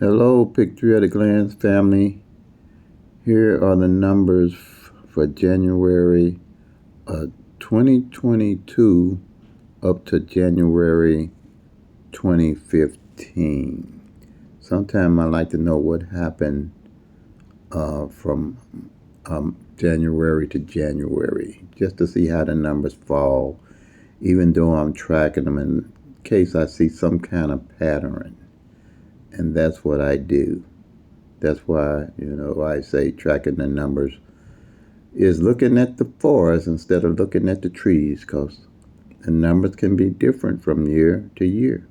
Hello, Pick 3 at a Glance family. Here are the numbers for January 2022 up to January 2015. Sometimes I like to know what happened from January to January, just to see how the numbers fall, even though I'm tracking them in case I see some kind of pattern. And that's what I do. That's why, I say tracking the numbers is looking at the forest instead of looking at the trees, because the numbers can be different from year to year.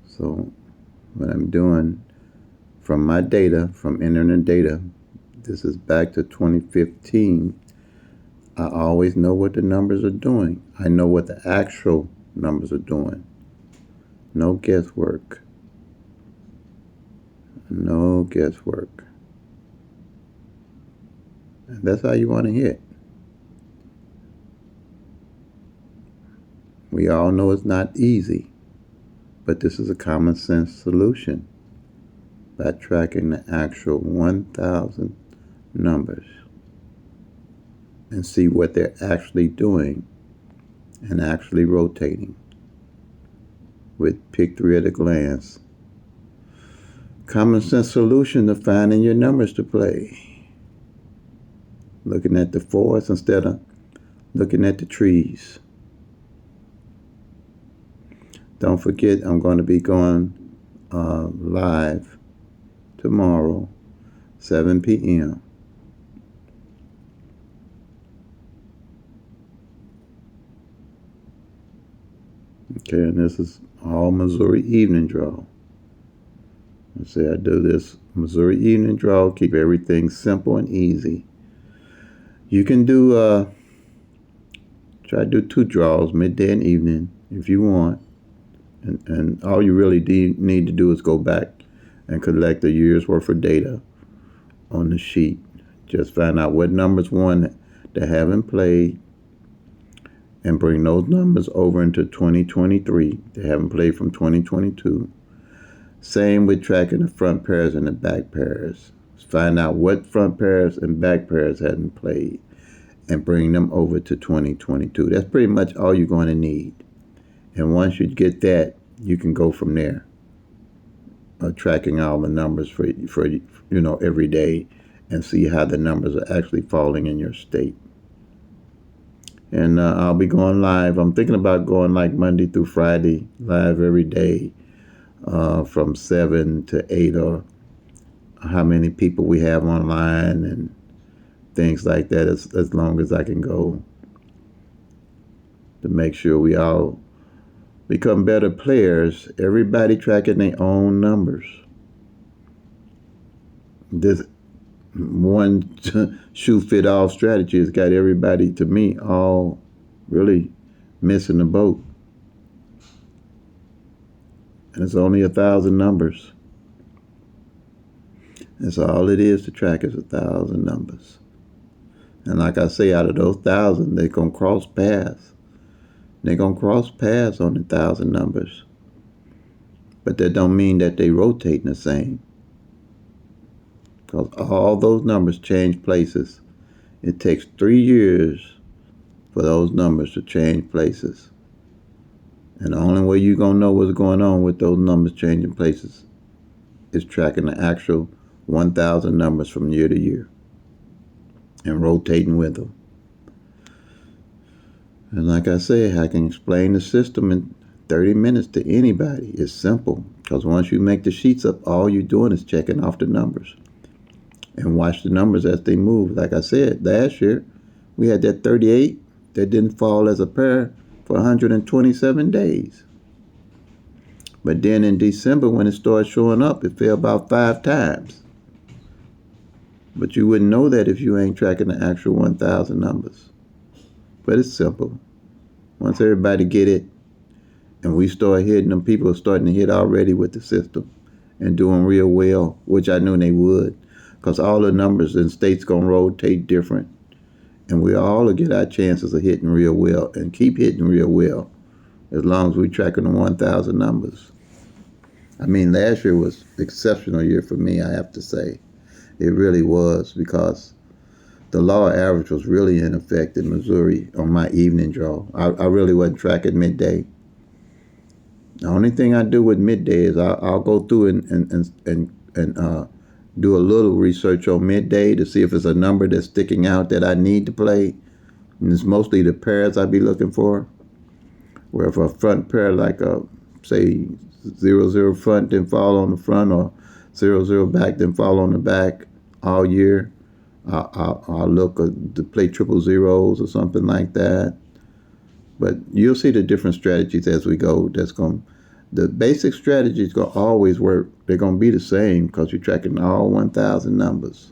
So what I'm doing from my data, from internet data, this is back to 2015, I always know what the numbers are doing. I know what the actual numbers are doing. No guesswork. No guesswork. And that's how you want to hit. We all know it's not easy, but this is a common sense solution by tracking the actual 1,000 numbers and see what they're actually doing and actually rotating with Pick 3 at a Glance. Common sense solution to finding your numbers to play. Looking at the forest instead of looking at the trees. Don't forget, I'm going to be going live tomorrow, 7 p.m. Okay, and this is all Missouri evening draw. Let's say I do this Missouri evening draw, keep everything simple and easy. You can do, try to do 2 draws, midday and evening, if you want. And all you really need to do is go back and collect a year's worth of data on the sheet. Just find out what numbers won that haven't played and bring those numbers over into 2023. They haven't played from 2022. Same with tracking the front pairs and the back pairs. Find out what front pairs and back pairs hadn't played and bring them over to 2022. That's pretty much all you're going to need. And once you get that, you can go from there, tracking all the numbers for every day, and see how the numbers are actually falling in your state. And I'll be going live. I'm thinking about going like Monday through Friday, live every day, from 7 to 8, or how many people we have online and things like that, as long as I can go, to make sure we all become better players, everybody tracking their own numbers. This one shoe-fit-all strategy has got everybody, to me, all really missing the boat. And it's only 1,000 numbers. That's all it is to track, is 1,000 numbers. And like I say, out of those 1,000, they're going to cross paths. They're going to cross paths on the 1,000 numbers. But that don't mean that they rotate the same. Because all those numbers change places. It takes 3 years for those numbers to change places. And the only way you're going to know what's going on with those numbers changing places is tracking the actual 1,000 numbers from year to year and rotating with them. And like I said, I can explain the system in 30 minutes to anybody. It's simple, because once you make the sheets up, all you're doing is checking off the numbers and watch the numbers as they move. Like I said, last year we had that 38 that didn't fall as a pair for 127 days. But then in December, when it started showing up, it fell about 5 times. But you wouldn't know that if you ain't tracking the actual 1,000 numbers. But it's simple. Once everybody get it, and we start hitting them, people are starting to hit already with the system and doing real well, which I knew they would, because all the numbers in states going to rotate different. And we all will get our chances of hitting real well and keep hitting real well as long as we tracking the 1,000 numbers. I mean, last year was an exceptional year for me, I have to say. It really was, because the law of average was really in effect in Missouri on my evening draw. I really wasn't tracking midday. The only thing I do with midday is I'll go through and do a little research on midday to see if it's a number that's sticking out that I need to play. And it's mostly the pairs I'd be looking for. Where if a front pair, like say 0-0 front then fall on the front, or 0-0 back then fall on the back all year, I'll look to play triple zeros or something like that. But you'll see the different strategies as we go. The basic strategies going to always work. They're going to be the same because you're tracking all 1,000 numbers.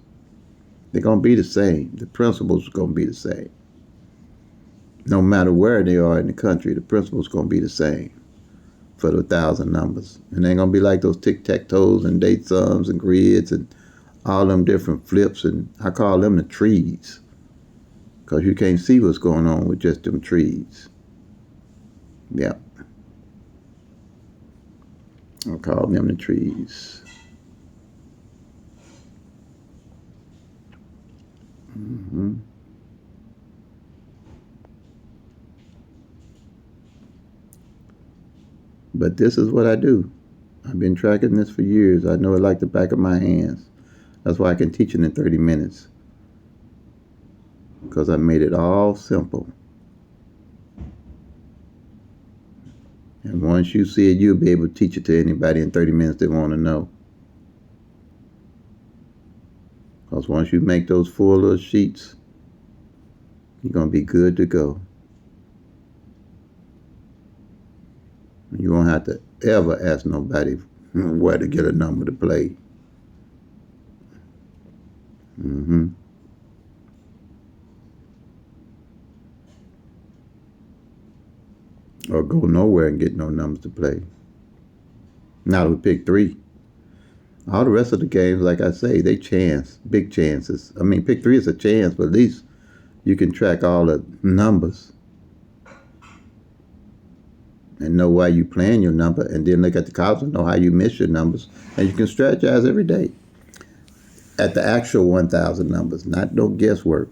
They're going to be the same. The principles are going to be the same. No matter where they are in the country, the principles are going to be the same for the 1,000 numbers. And they ain't going to be like those tic-tac-toes and date sums and grids and all them different flips. And I call them the trees, because you can't see what's going on with just them trees. Yeah. I call them the trees. Mm-hmm. But this is what I do. I've been tracking this for years. I know it like the back of my hands. That's why I can teach it in 30 minutes. Because I made it all simple. And once you see it, you'll be able to teach it to anybody in 30 minutes that want to know. Because once you make those 4 little sheets, you're going to be good to go. You won't have to ever ask nobody where to get a number to play. Mm-hmm. Or go nowhere and get no numbers to play. Now we pick 3. All the rest of the games, like I say, they chance, big chances. I mean, pick 3 is a chance, but at least you can track all the numbers and know why you playing your number, and then look at the columns and know how you miss your numbers. And you can strategize every day at the actual 1,000 numbers, not no guesswork.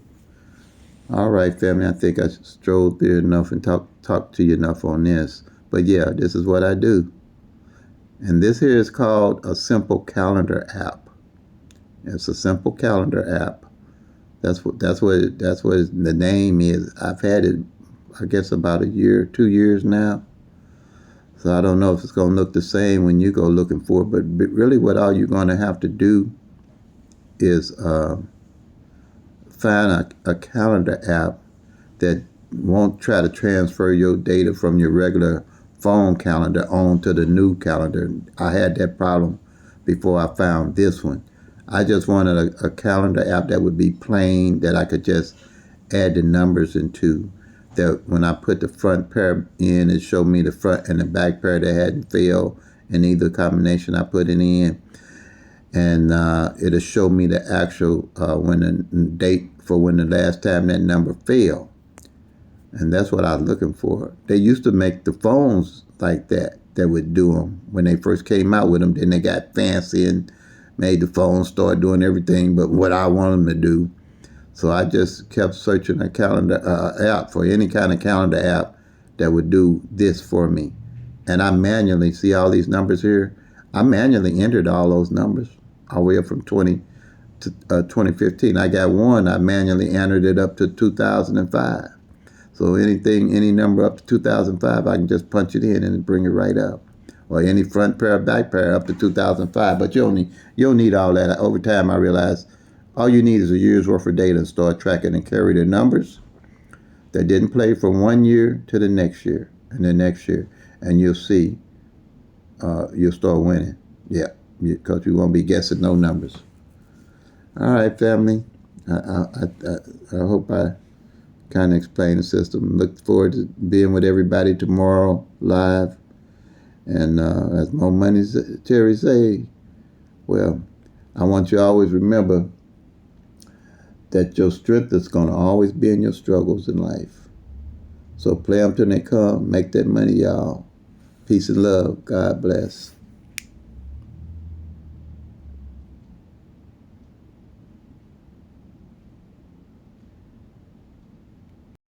All right, family, I think I strolled through enough and talked to you enough on this. But yeah, this is what I do. And this here is called a simple calendar app. It's a simple calendar app. That's what the name is. I've had it, I guess, about 2 years now. So I don't know if it's going to look the same when you go looking for it. But really what all you're going to have to do is find a calendar app that won't try to transfer your data from your regular phone calendar onto the new calendar. I had that problem before I found this one. I just wanted a calendar app that would be plain, that I could just add the numbers into. That when I put the front pair in, it showed me the front and the back pair that hadn't failed in either combination I put it in. And it'll show me the actual when the date for when the last time that number failed. And that's what I was looking for. They used to make the phones like that would do them when they first came out with them. Then they got fancy and made the phones start doing everything but what I want them to do. So I just kept searching a calendar app for any kind of calendar app that would do this for me. And I manually, see all these numbers here? I manually entered all those numbers all the way up from 2015. I got one, I manually entered it up to 2005. So any number up to 2005, I can just punch it in and bring it right up. Or any front pair, back pair up to 2005. But you don't need all that. Over time, I realized all you need is a year's worth of data and start tracking and carry the numbers that didn't play from 1 year to the next year and the next year. And you'll see, you'll start winning. Yeah, because you won't be guessing no numbers. All right, family. I hope I kind of explained the system. Look forward to being with everybody tomorrow live. And as Mo Money Terry say, well, I want you to always remember that your strength is going to always be in your struggles in life. So play them till they come. Make that money, y'all. Peace and love. God bless.